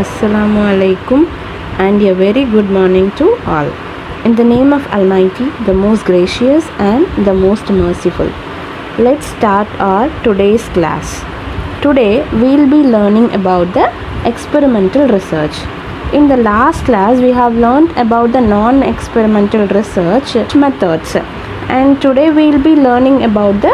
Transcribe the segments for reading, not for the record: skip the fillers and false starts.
Assalamu alaikum and a very good morning to all. In the name of Almighty, the most gracious and the most merciful. Let's start our today's class. Today we'll be learning about the experimental research. In the last class we have learned about the non-experimental research methods, and today we'll be learning about the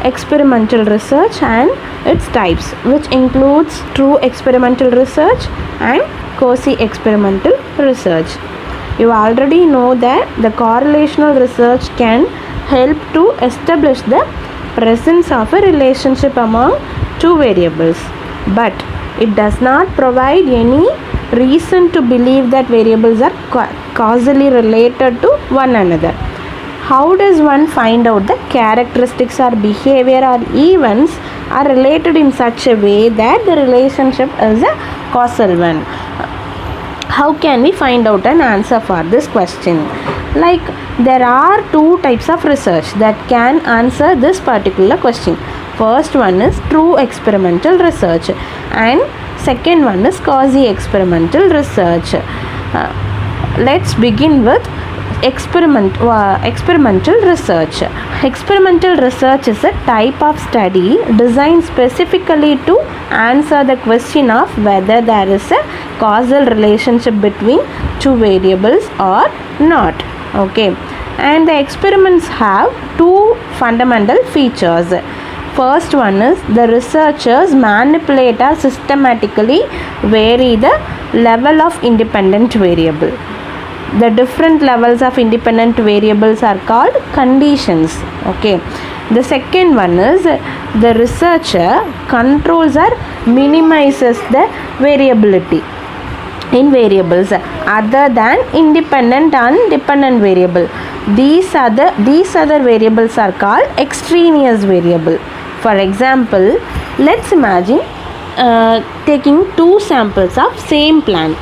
experimental research and its types, which includes true experimental research and quasi-experimental research. You already know that the correlational research can help to establish the presence of a relationship among two variables, but it does not provide any reason to believe that variables are causally related to one another. How does one find out the characteristics or behavior or events are related in such a way that the relationship is a causal one? How can we find out an answer for this question? Like, there are two types of research that can answer this particular question. First one is true experimental research and second one is quasi-experimental research. Let's begin with experimental research. Experimental research is a type of study designed specifically to answer the question of whether there is a causal relationship between two variables or not. Okay, and the experiments have two fundamental features. First one is the researchers manipulate or systematically vary the level of independent variable. The different levels of independent variables are called conditions. Okay. The second one is the researcher controls or minimizes the variability in variables other than independent and dependent variable. These other variables are called extraneous variable. For example, let's imagine taking two samples of same plant.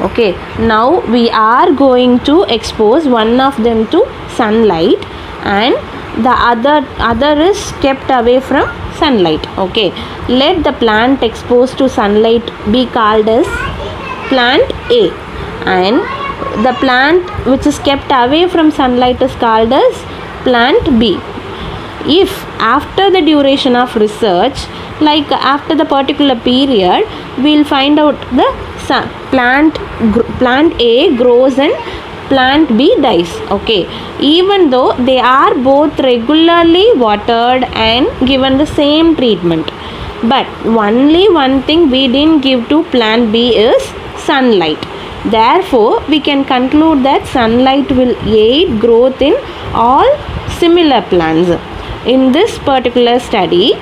Okay, now we are going to expose one of them to sunlight and the other is kept away from sunlight. Okay, let the plant exposed to sunlight be called as plant A, and the plant which is kept away from sunlight is called as plant B. If after the duration of research, like after the particular period, we'll find out the plant A grows and plant B dies. Okay, even though they are both regularly watered and given the same treatment, but only one thing we didn't give to plant B is sunlight. Therefore, we can conclude that sunlight will aid growth in all similar plants. In this particular study,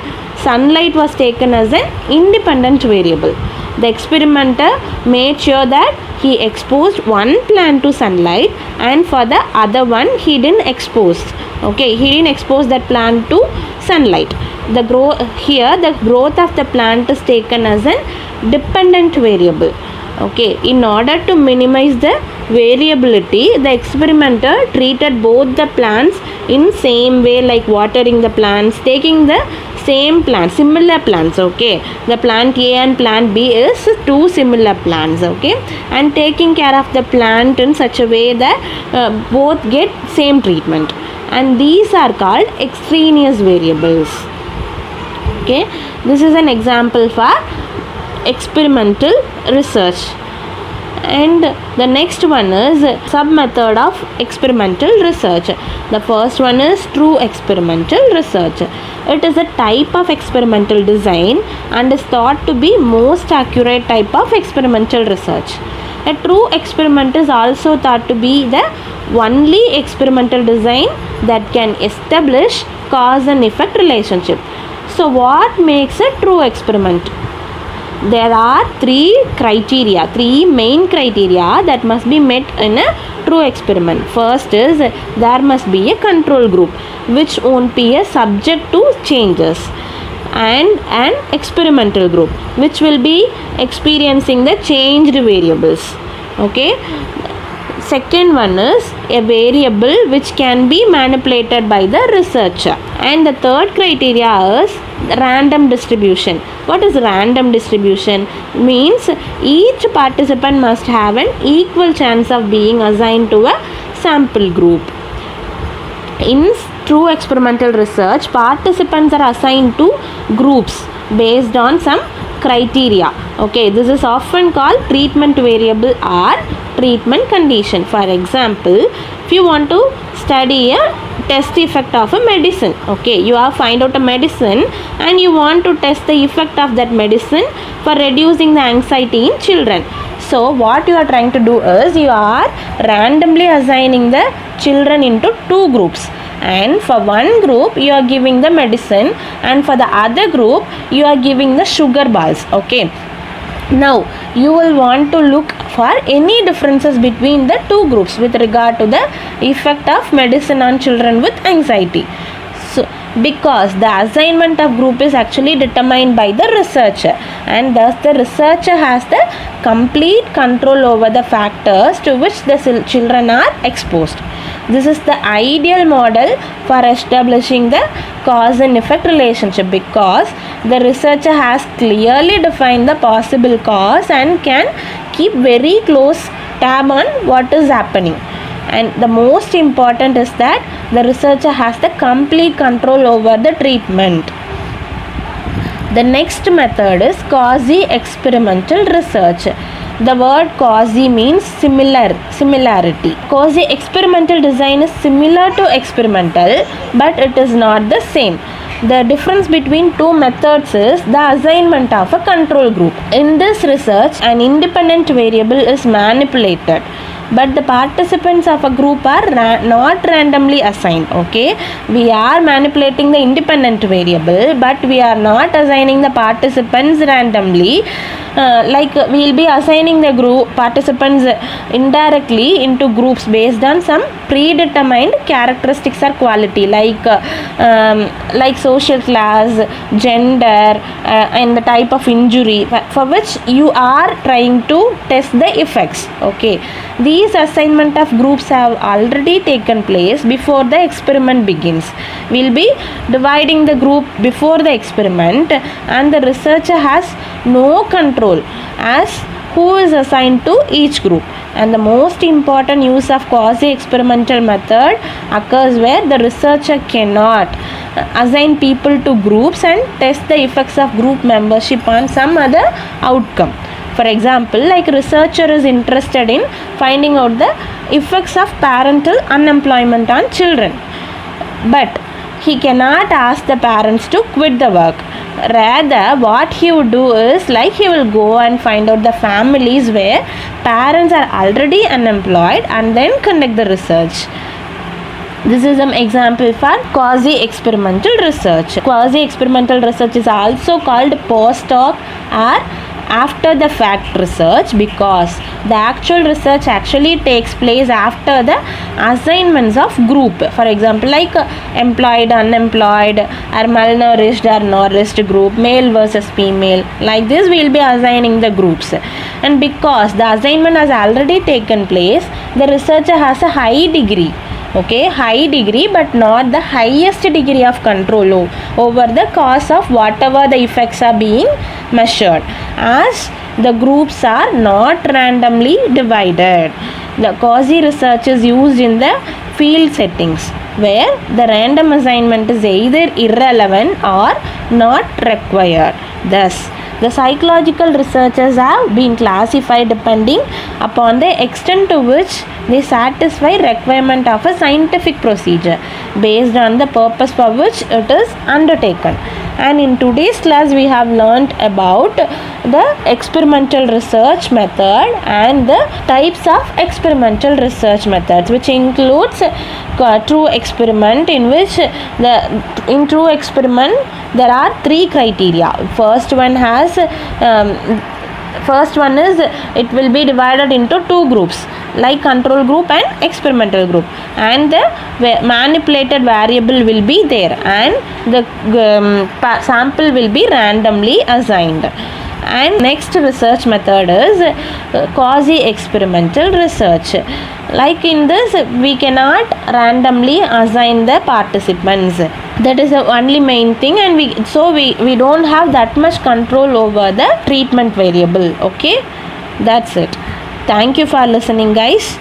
sunlight was taken as an independent variable. The experimenter made sure that he exposed one plant to sunlight, and for the other one he didn't expose. Okay, he didn't expose that plant to sunlight. The growth of the plant is taken as an dependent variable. Okay, in order to minimize the variability, the experimenter treated both the plants in same way, like watering the plants, taking the same plant, similar plants. Okay, the plant A and plant B is two similar plants. Okay, and taking care of the plant in such a way that both get same treatment, and these are called extraneous variables. Okay, this is an example for experimental research. And the next one is sub-method of experimental research. The first one is true experimental research. It is a type of experimental design and is thought to be most accurate type of experimental research. A true experiment is also thought to be the only experimental design that can establish cause and effect relationship. So what makes a true experiment? There are three main criteria that must be met in a true experiment. First is there must be a control group which won't be a subject to changes, and an experimental group which will be experiencing the changed variables. Okay, second one is a variable which can be manipulated by the researcher. And the third criteria is random distribution. What is random distribution? Means each participant must have an equal chance of being assigned to a sample group. In true experimental research, participants are assigned to groups based on some criteria. Okay, this is often called treatment variable or treatment condition. For example, if you want to study a test effect of a medicine, okay, you have find out a medicine and you want to test the effect of that medicine for reducing the anxiety in children. So what you are trying to do is you are randomly assigning the children into two groups, and for one group you are giving the medicine and for the other group you are giving the sugar balls. Okay, now you will want to look for any differences between the two groups with regard to the effect of medicine on children with anxiety. So because the assignment of group is actually determined by the researcher, and thus the researcher has the complete control over the factors to which the children are exposed. This is the ideal model for establishing the cause and effect relationship, because the researcher has clearly defined the possible cause and can keep very close tab on what is happening. And the most important is that the researcher has the complete control over the treatment. The next method is quasi-experimental research. The word quasi means similarity. Quasi-experimental design is similar to experimental, but it is not the same. The difference between two methods is the assignment of a control group. In this research, an independent variable is manipulated, but the participants of a group are not randomly assigned. Okay, we are manipulating the independent variable, but we are not assigning the participants randomly. Like we will be assigning the group participants indirectly into groups based on some predetermined characteristics or quality, like social class, gender, and the type of injury for which you are trying to test the effects. Okay, these assignment of groups have already taken place before the experiment begins. We will be dividing the group before the experiment, and the researcher has no control as who is assigned to each group. And the most important use of quasi-experimental method occurs where the researcher cannot assign people to groups and test the effects of group membership on some other outcome. For example, like researcher is interested in finding out the effects of parental unemployment on children, but he cannot ask the parents to quit the work. Rather, what he would do is like he will go and find out the families where parents are already unemployed and then conduct the research. This is an example for quasi-experimental research. Quasi-experimental research is also called post-hoc or after the fact research, because the actual research actually takes place after the assignments of group. For example, like employed, unemployed, or malnourished or nourished group, male versus female. Like this we will be assigning the groups. And because the assignment has already taken place, the researcher has a high degree but not the highest degree of control over the cause of whatever the effects are being measured, as the groups are not randomly divided. The quasi research is used in the field settings where the random assignment is either irrelevant or not required. Thus, the psychological researchers have been classified depending upon the extent to which they satisfy requirement of a scientific procedure based on the purpose for which it is undertaken. And in today's class we have learnt about the experimental research method and the types of experimental research methods, which includes true experiment, in which in true experiment there are three criteria. First one is it will be divided into two groups, like control group and experimental group, and the manipulated variable will be there, and the sample will be randomly assigned. And next research method is quasi-experimental research. Like in this, we cannot randomly assign the participants. That is the only main thing, and we don't have that much control over the treatment variable. Okay, that's it. Thank you for listening, guys.